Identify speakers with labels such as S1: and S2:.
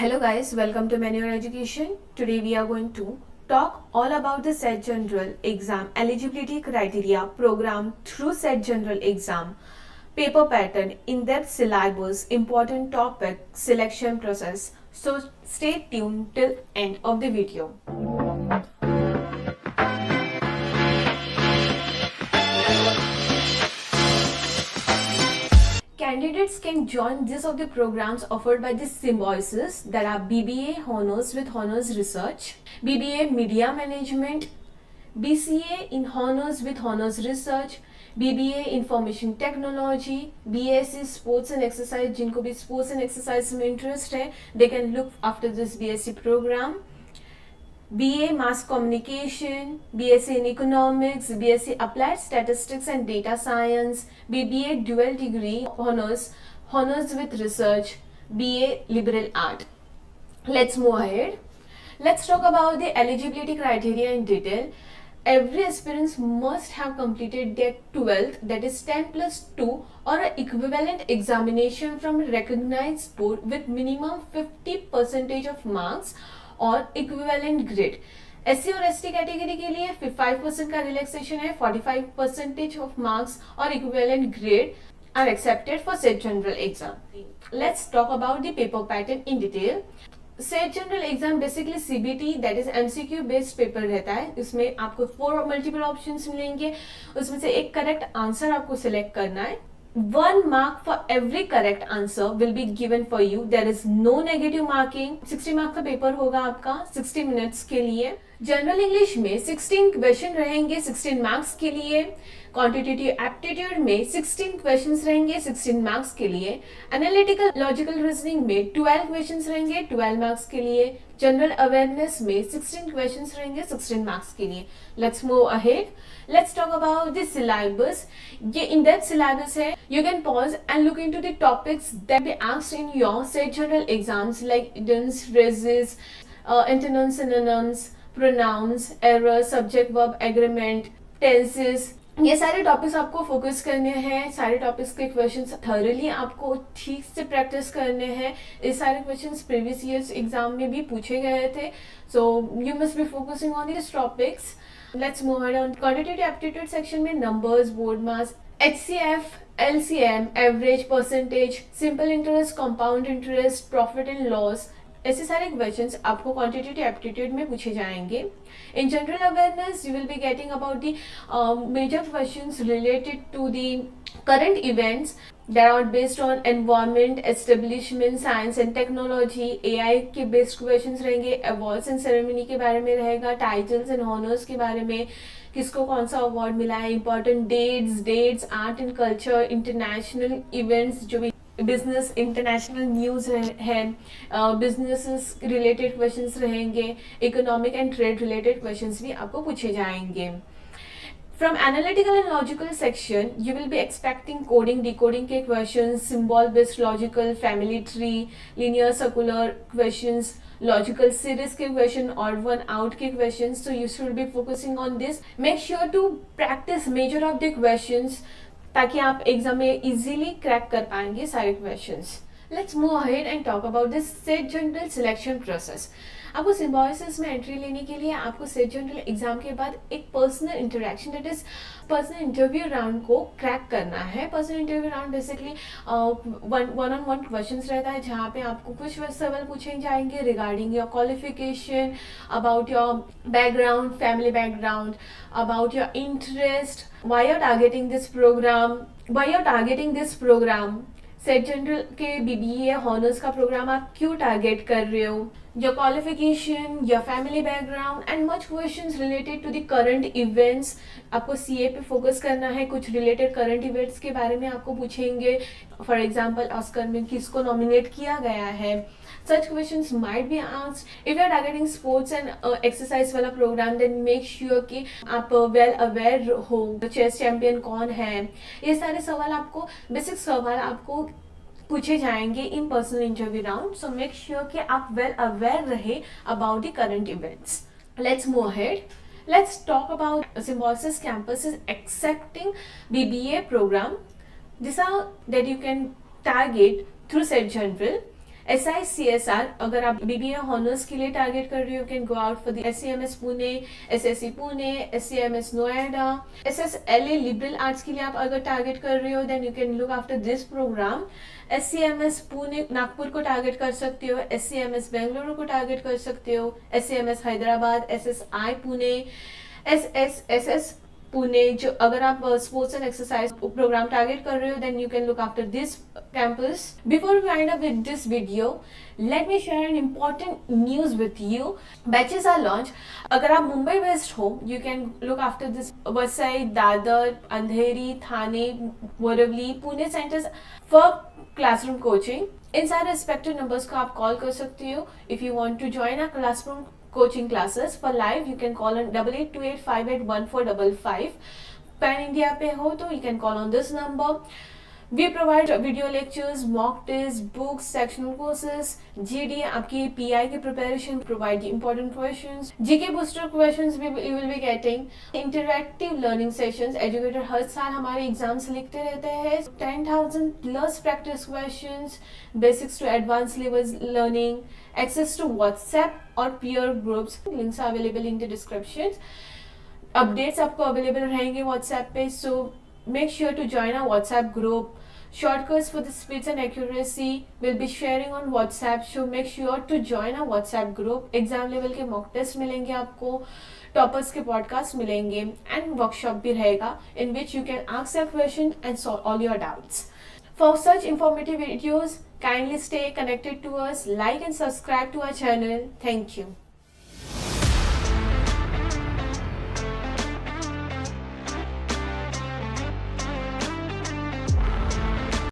S1: Hello guys, welcome to Manual Education. Today we are going to talk all about the SET General Exam eligibility criteria program through SET General Exam, paper pattern, in-depth syllabus, important topic, selection process. So stay tuned till end of the video. Candidates can join this of the programs offered by the Symbiosis, that are BBA Honors with Honors Research, BBA Media Management, BCA in Honors with Honors Research, BBA Information Technology, BSc Sports and Exercise. जिनको भी sports and exercise में interest है, they can look after this BSc program. BA Mass Communication, BSc in Economics, BSc Applied Statistics and Data Science, BBA Dual Degree Honors, Honors with Research, BA Liberal Art. Let's move ahead. Let's talk about the eligibility criteria in detail. Every aspirant must have completed their 12th, that is 10 plus 2, or an equivalent examination from a recognized board with minimum 50% of marks और equivalent grade. SC और ST category के लिए 5% का relaxation है. 45% of marks और equivalent grade are accepted for SET general exam. Let's talk about the paper pattern in detail. SET general exam basically CBT that is MCQ based paper रहता है. इसमें आपको 4 multiple options मिलेंगे. उसमें से एक करेक्ट आंसर आपको सिलेक्ट करना है. 1 mark for every correct answer will be given for you. There is no negative marking. 60 mark का पेपर होगा आपका 60 मिनट्स के लिए. जनरल इंग्लिश में 16 क्वेश्चन रहेंगे 16 मार्क्स के लिए. क्वांटिटेटिव एप्टीट्यूड में 16 क्वेश्चंस रहेंगे 16 मार्क्स के लिए. एनालिटिकल लॉजिकल रीजनिंग में 12 क्वेश्चंस रहेंगे 12 मार्क्स के लिए. जनरल अवेयरनेस में 16 क्वेश्चंस रहेंगे 16 मार्क्स के लिए. Let's move ahead. Let's talk about the syllabus. ये in-depth syllabus है. You can pause and look into the topics that be asked in your SET general exams like idioms, phrases, antonyms, synonyms, pronouns, errors, subject, verb, agreement, tenses. ये सारे topics आपको focus करने हैं. सारे topics के questions thoroughly आपको ठीक से प्रैक्टिस करने हैं. ये सारे क्वेश्चंस प्रीवियस ईयर्स एग्जाम में भी पूछे गए थे. So you must be focusing on this topics. Let's move on. Quantitative aptitude section में numbers, board mass, HCF, LCM, average, percentage, simple interest, compound interest, profit and loss. ऐसे सारे questions आपको quantitative aptitude में पूछे जाएंगे. In general awareness you will be getting about the major questions related to the current events that are based on environment, establishment, science and technology. AI के based questions रहेंगे. Awards and ceremony के बारे में रहेगा. Titles and honours के बारे में, किसको कौन सा अवार्ड मिला है, important dates, art and culture, international events, जो भी बिजनेस इंटरनेशनल न्यूज है, बिजनेसेस रिलेटेड क्वेश्चंस रहेंगे. Economic and trade related questions भी आपको पूछे जाएंगे. From analytical and logical section, you will be expecting coding, decoding के questions, symbol based logical, family tree, linear circular questions, logical series के question, odd one out के questions. So you should be focusing on this. Make sure to practice major of the questions ताकि आप exam में easily crack कर पाएंगे सारे questions. Let's move ahead and talk about this SET General Selection Process. आपको Symbiosis में entry लेने के लिए आपको सेट जनरल एग्जाम के बाद एक personal interaction that is personal interview round को क्रैक करना है. Personal interview round basically one on one questions रहता है जहाँ पे आपको कुछ सवाल पूछे जाएंगे regarding your qualification, about your background, family background, about your interest, why you are targeting this programme, SET general के BBA हॉनर्स का प्रोग्राम आप क्यों टारगेट कर रहे हो, your qualification, your family background and much questions related to the current events. आपको CA पे focus करना है. कुछ रिलेटेड करंट इवेंट्स के बारे में आपको पूछेंगे. फॉर एग्जाम्पल ऑस्कर में किसको नॉमिनेट किया गया है. Such questions might be asked. If you are targeting sports and exercise वाला प्रोग्राम, then make sure कि आप well aware हो चेस चैंपियन कौन है. ये सारे सवाल आपको बेसिक सवाल आपको पूछे जाएंगे in personal interview round. So make sure कि आप वेल अवेयर रहे about the current events. Let's move ahead. Let's talk about Symbiosis campuses accepting BBA program. These are that you can target through SET General. SICSR, अगर आप BBA honours के लिए target कर रहे हो, can go out for the SCMS Pune, SSC Pune, SCMS Noida. SSLA liberal arts के लिए आप अगर टारगेट कर रहे हो, then you can look after this programme. SCMS Pune Nagpur को टारगेट कर सकते हो, SCMS बेंगलुरु को टारगेट कर सकते हो, SCMS Hyderabad, SSI Pune, SSSS Pune. जो अगर आप sports and exercise programme target कर रहे हो, then you can look after this campus. Before we wind up with this video, let me share an important news with you. Batches are launched. अगर आप Mumbai based हो, you can look after this Vasai, Dadar, Andheri, Thane, Borivali, Pune centres for classroom coaching. इन सारे respective numbers को आप call कर सकते हो. If you want to join our classroom coaching classes for live, you can call on 8828581455. Pan India पे हो तो you can call on this number. We provide video lectures, mock tests, books, sectional courses, GD, आपकी PI की preparation, provide the important questions, GK booster questions you will be getting, interactive learning sessions, educator हर साल हमारे exams लिखते रहते हैं, 10,000 plus practice questions, basics to advanced levels learning, access to WhatsApp और peer groups, links are available in the description. Updates आपको available रहेंगे WhatsApp पे, so make sure to join our WhatsApp group. Shortcuts for the speeds and accuracy will be sharing on WhatsApp, so make sure to join our WhatsApp group. Exam level के mock test मिलेंगे आपको, toppers के podcast मिलेंगे and workshop भी रहेगा in which you can ask your question and solve all your doubts. For such informative videos, kindly stay connected to us, like and subscribe to our channel. Thank you.